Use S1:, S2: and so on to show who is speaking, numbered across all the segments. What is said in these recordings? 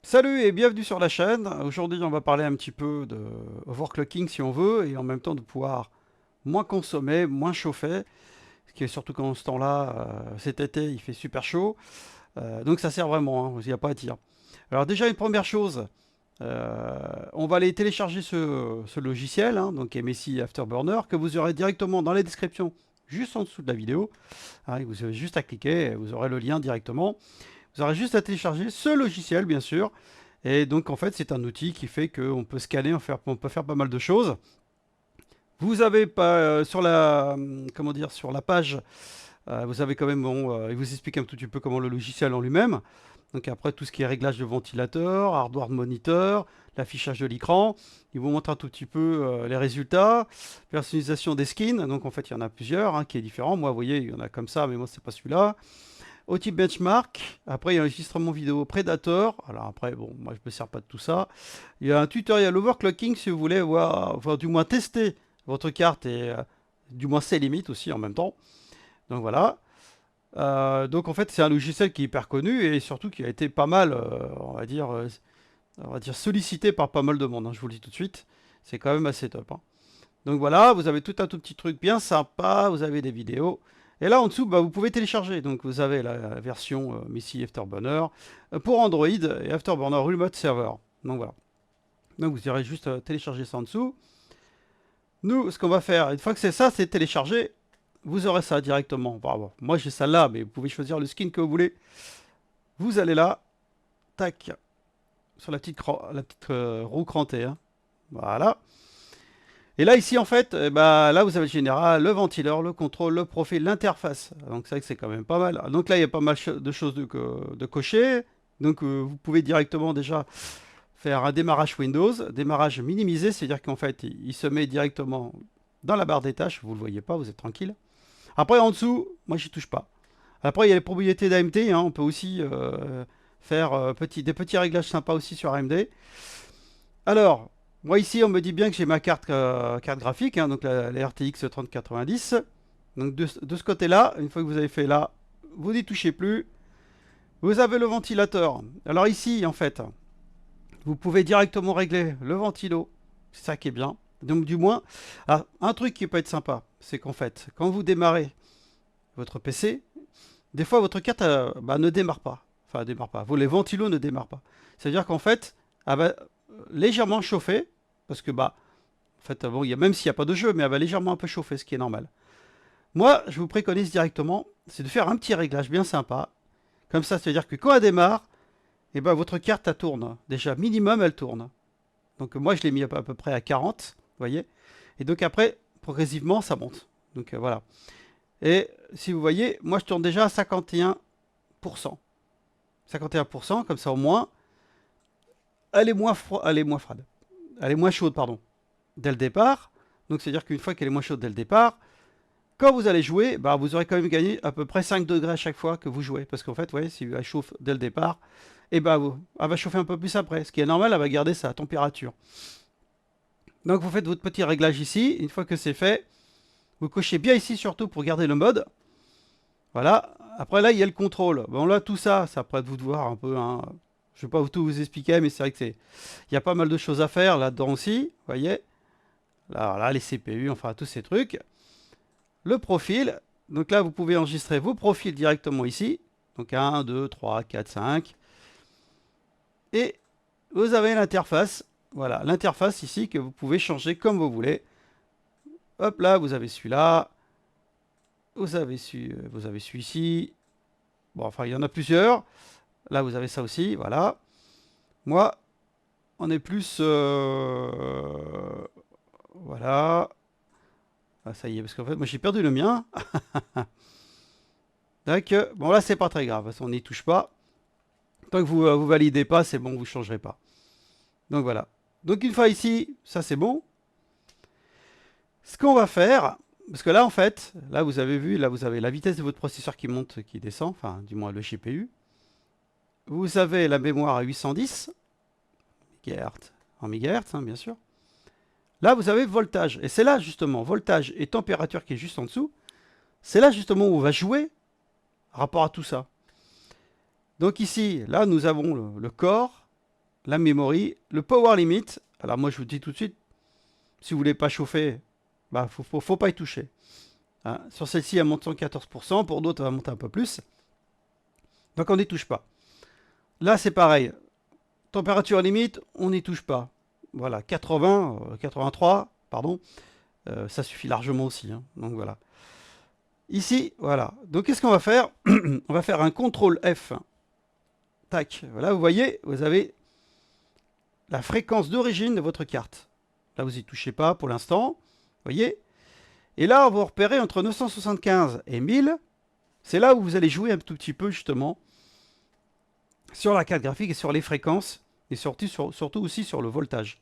S1: Salut et bienvenue sur la chaîne. Aujourd'hui, on va parler un petit peu de overclocking si on veut et en même temps de pouvoir moins consommer, moins chauffer. Ce qui est surtout qu'en ce temps-là, cet été, il fait super chaud. Donc ça sert vraiment, hein, il n'y a pas à dire. Alors déjà, une première chose, on va aller télécharger ce logiciel, hein, donc MSI Afterburner, que vous aurez directement dans la description, juste en dessous de la vidéo. Hein, vous avez juste à cliquer, et vous aurez le lien directement. Vous aurez juste à télécharger ce logiciel, bien sûr. Et donc, en fait, c'est un outil qui fait qu'on peut scanner, on peut faire pas mal de choses. Vous avez pas sur la comment dire sur la page, vous avez quand même bon, il vous explique un tout petit peu comment le logiciel en lui-même. Donc après tout ce qui est réglage de ventilateur, hardware moniteur, l'affichage de l'écran, il vous montre un tout petit peu les résultats, personnalisation des skins. Donc en fait il y en a plusieurs hein, qui est différent. Moi vous voyez il y en a comme ça, mais moi c'est pas celui-là. Outil benchmark. Après, il y a l'enregistrement vidéo Predator. Alors après, bon, moi je ne me sers pas de tout ça. Il y a un tutoriel overclocking si vous voulez voir, enfin, du moins tester votre carte et du moins ses limites aussi en même temps. Donc voilà. Donc en fait, c'est un logiciel qui est hyper connu et surtout qui a été pas mal, on va dire sollicité par pas mal de monde, hein, je vous le dis tout de suite. C'est quand même assez top, hein. Donc voilà, vous avez tout un tout petit truc bien sympa, vous avez des vidéos. Et là en dessous, bah, vous pouvez télécharger. Donc vous avez la version Messi Afterburner pour Android et Afterburner Remote Server. Donc voilà. Donc vous irez juste télécharger ça en dessous. Nous, ce qu'on va faire, une fois que c'est ça, c'est téléchargé, vous aurez ça directement. Bon, moi j'ai ça là, mais vous pouvez choisir le skin que vous voulez. Vous allez là, tac, sur la petite roue crantée, hein. Voilà. Et là, ici, en fait, bah, là, vous avez le général, le ventilateur, le contrôle, le profil, l'interface. Donc, c'est vrai que c'est quand même pas mal. Donc là, il y a pas mal de choses de cocher. Donc, vous pouvez directement déjà faire un démarrage Windows, démarrage minimisé, c'est-à-dire qu'en fait, il se met directement dans la barre des tâches. Vous ne le voyez pas, vous êtes tranquille. Après, en dessous, moi, j'y touche pas. Après, il y a les propriétés d'AMD, hein, on peut aussi faire des petits réglages sympas aussi sur AMD. Alors, moi ici, on me dit bien que j'ai ma carte graphique, hein, donc la RTX 3090. Donc de ce côté-là, une fois que vous avez fait là, vous n'y touchez plus. Vous avez le ventilateur. Alors ici, en fait, vous pouvez directement régler le ventilo. C'est ça qui est bien. Donc du moins, un truc qui peut être sympa, c'est qu'en fait, quand vous démarrez votre PC, des fois votre carte bah, ne démarre pas. Enfin, elle démarre pas. Les ventilos ne démarrent pas. C'est-à-dire qu'en fait, elle va légèrement chauffer, parce que bah, en fait, bon, même s'il n'y a pas de jeu, mais elle va légèrement un peu chauffer, ce qui est normal. Moi, je vous préconise directement, c'est de faire un petit réglage bien sympa. Comme ça, c'est-à-dire que quand elle démarre, et ben, votre carte, elle tourne. Déjà, minimum, elle tourne. Donc moi, je l'ai mis à peu près à 40, vous voyez. Et donc après, progressivement, ça monte. Donc voilà. Et si vous voyez, moi, je tourne déjà à 51%. 51%, comme ça au moins, elle est moins froide. Elle est moins chaude, pardon, dès le départ. Donc c'est-à-dire qu'une fois qu'elle est moins chaude dès le départ, quand vous allez jouer, bah, vous aurez quand même gagné à peu près 5 degrés à chaque fois que vous jouez. Parce qu'en fait, vous voyez, si elle chauffe dès le départ, et bah, elle va chauffer un peu plus après. Ce qui est normal, elle va garder sa température. Donc vous faites votre petit réglage ici. Une fois que c'est fait, vous cochez bien ici surtout pour garder le mode. Voilà. Après là, il y a le contrôle. Bon là, tout ça, c'est après de vous de voir un peu, hein. Je ne vais pas tout vous expliquer, mais c'est vrai que il y a pas mal de choses à faire là-dedans aussi. Vous voyez. Là, les CPU, enfin tous ces trucs. Le profil. Donc là, vous pouvez enregistrer vos profils directement ici. Donc 1, 2, 3, 4, 5. Et vous avez l'interface. Voilà, l'interface ici que vous pouvez changer comme vous voulez. Hop là, vous avez celui-là. Vous avez celui-ci. Bon, enfin, il y en a plusieurs. Là, vous avez ça aussi. Voilà. Moi, on est plus... voilà. Ah, ça y est, parce qu'en fait, moi, j'ai perdu le mien. Donc, bon, là, c'est pas très grave. On n'y touche pas. Tant que vous validez pas, c'est bon, vous changerez pas. Donc, voilà. Donc, une fois ici, ça, c'est bon. Ce qu'on va faire, parce que là, en fait, là, vous avez vu, là, vous avez la vitesse de votre processeur qui monte, qui descend, enfin, du moins le GPU. Vous avez la mémoire à 810 MHz, en MHz, hein, bien sûr. Là, vous avez voltage. Et c'est là, justement, voltage et température qui est juste en dessous. C'est là, justement, où on va jouer rapport à tout ça. Donc ici, là, nous avons le corps. la memory, le power limit. Alors moi je vous dis tout de suite, si vous voulez pas chauffer, bah faut pas y toucher. Hein. Sur celle-ci elle monte 114%, pour d'autres elle va monter un peu plus. Donc on n'y touche pas. Là c'est pareil, température limite, on n'y touche pas. Voilà, 80, 83, pardon, ça suffit largement aussi. Hein. Donc voilà. Ici, voilà. Donc qu'est-ce qu'on va faire? On va faire un CTRL F. Tac. Voilà, vous voyez, vous avez la fréquence d'origine de votre carte. Là, vous n'y touchez pas pour l'instant. Vous voyez? Et là, on va repérer entre 975 et 1000. C'est là où vous allez jouer un tout petit peu, justement, sur la carte graphique et sur les fréquences. Et surtout aussi sur le voltage.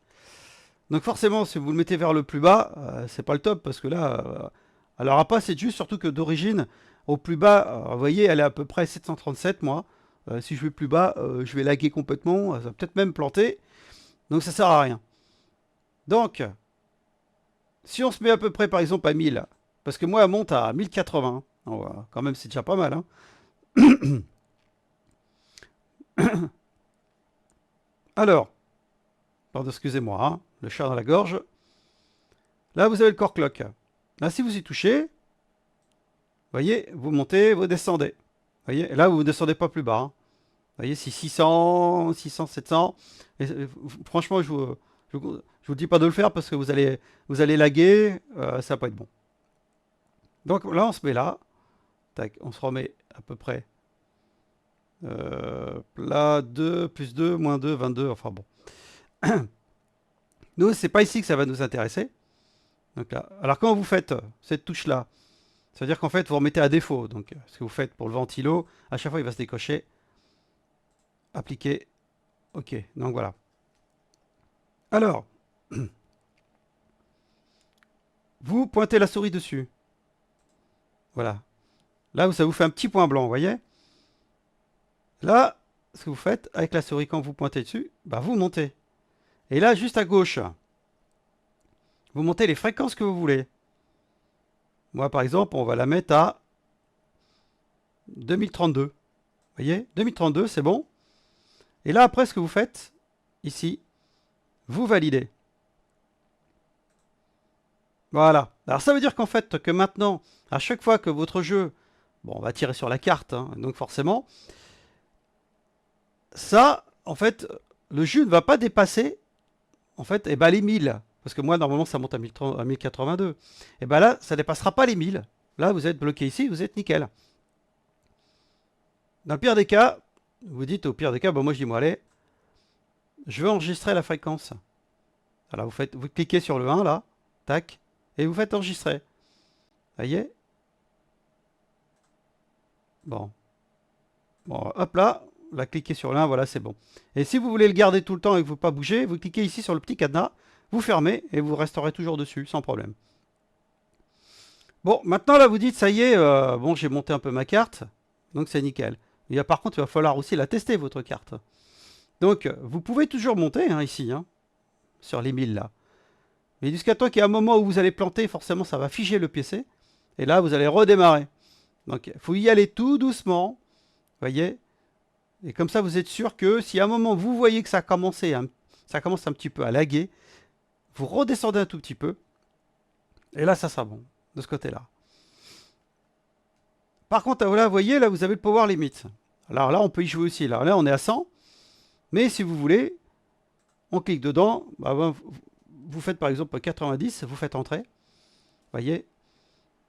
S1: Donc forcément, si vous le mettez vers le plus bas, c'est pas le top, parce que là, elle n'aura pas assez de jus, surtout que d'origine, au plus bas, vous voyez, elle est à peu près 737, moi. Si je vais plus bas, je vais laguer complètement, ça va peut-être même planter. Donc ça sert à rien. Donc, si on se met à peu près par exemple à 1000, parce que moi elle monte à 1080, quand même c'est déjà pas mal. Hein. Alors, pardon, excusez-moi, hein, le chat dans la gorge. Là vous avez le core clock. Là si vous y touchez, vous voyez, vous montez, vous descendez. Vous voyez, et là vous ne descendez pas plus bas. Hein. Vous voyez, c'est 600, 600, 700. Et, franchement, je vous dis pas de le faire parce que vous allez laguer, ça va pas être bon. Donc là, on se met là. Tac, on se remet à peu près. Là, 2, plus 2, moins 2, 22. Enfin bon. Nous, c'est pas ici que ça va nous intéresser. Donc là. Alors, quand vous faites cette touche-là, ça veut dire qu'en fait, vous remettez à défaut. Donc, ce que vous faites pour le ventilo, à chaque fois, il va se décocher. Appliquer. OK. Donc voilà. Alors, vous pointez la souris dessus. Voilà. Là, ça vous fait un petit point blanc, vous voyez? Là, ce que vous faites avec la souris quand vous pointez dessus, bah vous montez. Et là, juste à gauche, vous montez les fréquences que vous voulez. Moi, par exemple, on va la mettre à 2032. Vous voyez? 2032, c'est bon. Et là, après, ce que vous faites, ici, vous validez. Voilà. Alors, ça veut dire qu'en fait, que maintenant, à chaque fois que votre jeu, bon, on va tirer sur la carte, hein, donc forcément, ça, en fait, le jeu ne va pas dépasser, en fait, eh ben, les 1000. Parce que moi, normalement, ça monte à 1082. Et bien là, ça ne dépassera pas les 1000. Là, vous êtes bloqué ici, vous êtes nickel. Dans le pire des cas, vous dites au pire des cas, bon, moi je dis, moi, allez, je veux enregistrer la fréquence. Alors, vous cliquez sur le 1, là, tac, et vous faites enregistrer. Vous voyez? Bon. Bon, hop là, là, cliquez sur le 1, voilà, c'est bon. Et si vous voulez le garder tout le temps et que vous ne pouvez pas bouger, vous cliquez ici sur le petit cadenas, vous fermez et vous resterez toujours dessus, sans problème. Bon, maintenant là, vous dites, ça y est, bon, j'ai monté un peu ma carte, donc c'est nickel. Et par contre, il va falloir aussi la tester, votre carte. Donc, vous pouvez toujours monter, hein, ici, hein, sur les 1000 là. Mais jusqu'à temps qu'il y ait un moment où vous allez planter, forcément, ça va figer le PC. Et là, vous allez redémarrer. Donc, il faut y aller tout doucement, vous voyez. Et comme ça, vous êtes sûr que si à un moment, vous voyez que ça commence un petit peu à laguer, vous redescendez un tout petit peu. Et là, ça sera bon, de ce côté-là. Par contre, là, vous voyez, là, vous avez le power limit. Alors là, on peut y jouer aussi. Là, on est à 100. Mais si vous voulez, on clique dedans. Bah, vous faites par exemple 90, vous faites entrer. Vous voyez.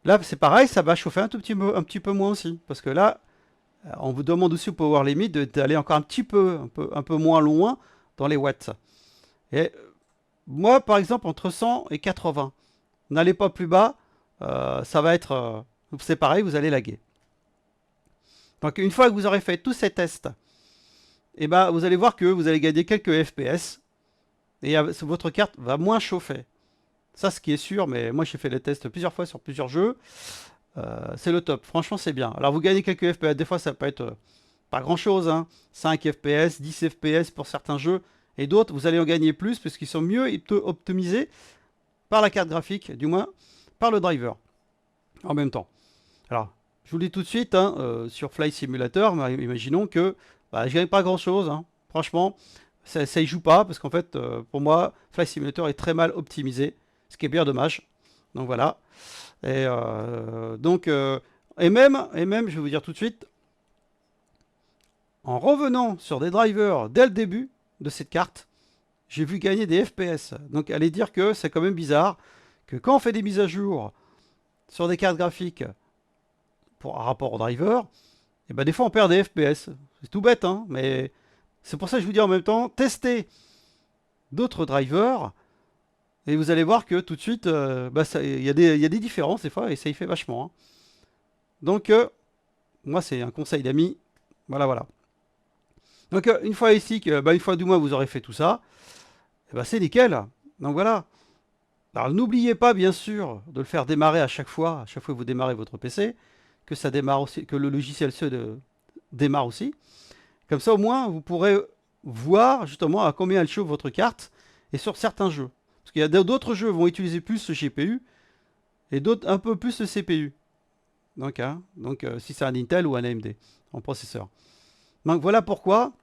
S1: Là, c'est pareil, ça va chauffer un petit peu moins aussi. Parce que là, on vous demande aussi au power limit d'aller encore un peu moins loin dans les watts. Et moi, par exemple, entre 100 et 80. N'allez pas plus bas, ça va être... c'est pareil, vous allez laguer. Donc une fois que vous aurez fait tous ces tests, et ben, vous allez voir que vous allez gagner quelques FPS. Et votre carte va moins chauffer. Ça, ce qui est sûr, mais moi j'ai fait les tests plusieurs fois sur plusieurs jeux. C'est le top, franchement c'est bien. Alors vous gagnez quelques FPS, des fois ça peut être pas grand chose, hein. 5 FPS, 10 FPS pour certains jeux. Et d'autres, vous allez en gagner plus parce qu'ils sont mieux optimisés par la carte graphique, du moins par le driver, en même temps. Alors, je vous le dis tout de suite, hein, sur Flight Simulator, imaginons que bah, je gagne pas grand chose, hein. Franchement, ça y joue pas, parce qu'en fait, pour moi, Flight Simulator est très mal optimisé, ce qui est bien dommage. Donc voilà. Et et même, je vais vous dire tout de suite, en revenant sur des drivers dès le début de cette carte, j'ai vu gagner des FPS. Donc allez dire que c'est quand même bizarre que quand on fait des mises à jour sur des cartes graphiques par rapport au driver, et ben des fois on perd des FPS. C'est tout bête, hein, mais c'est pour ça que je vous dis en même temps, testez d'autres drivers et vous allez voir que tout de suite, il y a des différences des fois et ça y fait vachement, hein. Donc, moi c'est un conseil d'amis. Voilà, voilà. Donc une fois ici, une fois du moins vous aurez fait tout ça, et ben, c'est nickel. Donc voilà. Alors n'oubliez pas bien sûr de le faire démarrer à chaque fois que vous démarrez votre PC, que ça démarre aussi, que le logiciel démarre aussi. Comme ça au moins vous pourrez voir justement à combien elle chauffe votre carte et sur certains jeux. Parce qu'il y a d'autres jeux qui vont utiliser plus le GPU et d'autres un peu plus le CPU. Donc si c'est un Intel ou un AMD en processeur. Donc voilà pourquoi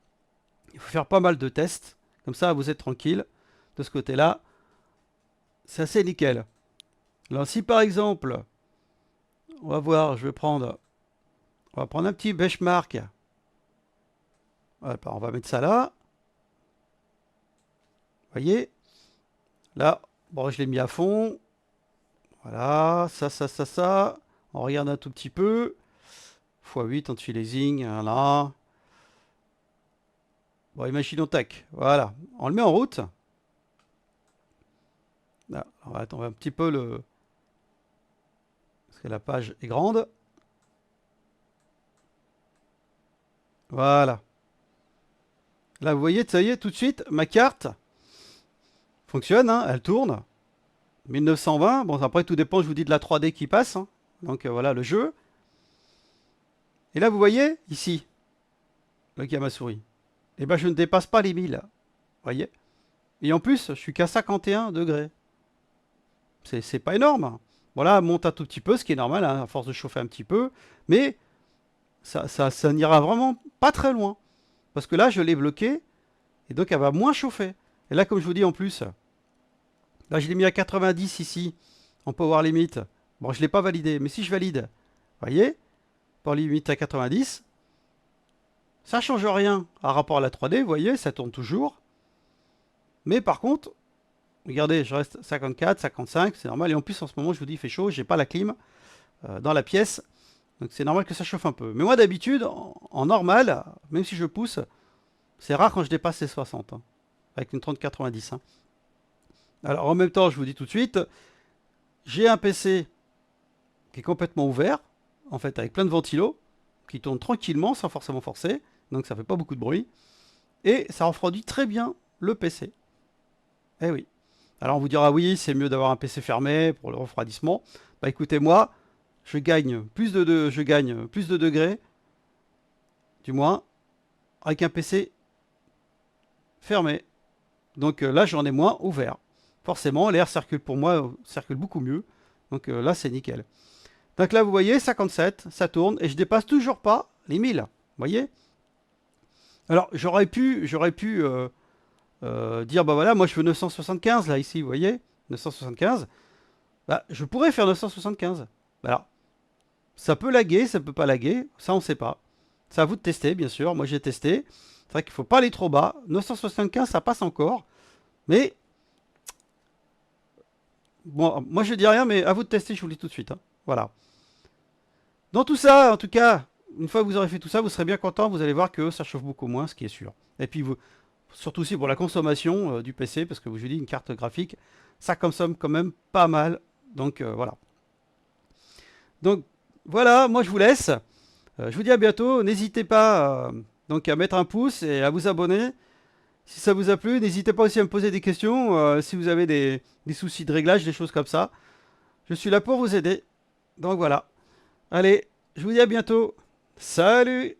S1: il faut faire pas mal de tests. Comme ça vous êtes tranquille de ce côté-là. C'est assez nickel. Alors si par exemple, on va voir, on va prendre un petit benchmark. Voilà, on va mettre ça là. Vous voyez, là, bon, je l'ai mis à fond. Voilà, ça. On regarde un tout petit peu. x8 anti-aliasing, voilà. Bon, imaginons, tac, voilà. On le met en route. Là, on va attendre un petit peu le... Parce que la page est grande. Voilà. Là, vous voyez, ça y est, tout de suite, ma carte fonctionne, hein, elle tourne. 1920, bon, après, tout dépend, je vous dis, de la 3D qui passe, hein. Donc, voilà, le jeu. Et là, vous voyez, ici, là, qui a ma souris. Et ben, je ne dépasse pas les 1000. Vous voyez. Et en plus, je suis qu'à 51 degrés. C'est pas énorme. Voilà, monte un tout petit peu, ce qui est normal, hein, à force de chauffer un petit peu. Mais ça n'ira vraiment pas très loin. Parce que là, je l'ai bloqué. Et donc, elle va moins chauffer. Et là, comme je vous dis en plus, là, je l'ai mis à 90 ici, en power limit. Bon, je ne l'ai pas validé. Mais si je valide, vous voyez, power limit à 90, ça ne change rien par rapport à la 3D. Vous voyez, ça tourne toujours. Mais par contre, regardez, je reste 54, 55, c'est normal. Et en plus, en ce moment, je vous dis, il fait chaud, j'ai pas la clim dans la pièce. Donc c'est normal que ça chauffe un peu. Mais moi, d'habitude, en normal, même si je pousse, c'est rare quand je dépasse les 60, hein, avec une 3090. Hein. Alors en même temps, je vous dis tout de suite, j'ai un PC qui est complètement ouvert, en fait, avec plein de ventilos, qui tourne tranquillement, sans forcément forcer. Donc ça fait pas beaucoup de bruit. Et ça refroidit très bien le PC. Eh oui. Alors on vous dira oui, c'est mieux d'avoir un PC fermé pour le refroidissement. Bah écoutez, moi, je gagne plus de degrés, du moins, avec un PC fermé. Donc là, j'en ai moins ouvert. Forcément, l'air circule pour moi, circule beaucoup mieux. Donc là, c'est nickel. Donc là, vous voyez, 57, ça tourne, et je dépasse toujours pas les 1000. Vous voyez. Alors, j'aurais pu dire, bah voilà, moi je veux 975 là, ici, vous voyez, 975. Bah, je pourrais faire 975. Alors, ça peut laguer, ça peut pas laguer, ça on sait pas. C'est à vous de tester, bien sûr. Moi j'ai testé. C'est vrai qu'il faut pas aller trop bas. 975, ça passe encore. Mais, bon, moi je dis rien, mais à vous de tester, je vous le dis tout de suite, hein. Voilà. Dans tout ça, en tout cas, une fois que vous aurez fait tout ça, vous serez bien content. Vous allez voir que ça chauffe beaucoup moins, ce qui est sûr. Et puis, surtout aussi pour la consommation du PC, parce que je vous dis, une carte graphique, ça consomme quand même pas mal. Donc, voilà. Donc, voilà, moi je vous laisse. Je vous dis à bientôt. N'hésitez pas donc à mettre un pouce et à vous abonner. Si ça vous a plu, n'hésitez pas aussi à me poser des questions si vous avez des soucis de réglage, des choses comme ça. Je suis là pour vous aider. Donc voilà. Allez, je vous dis à bientôt. Salut!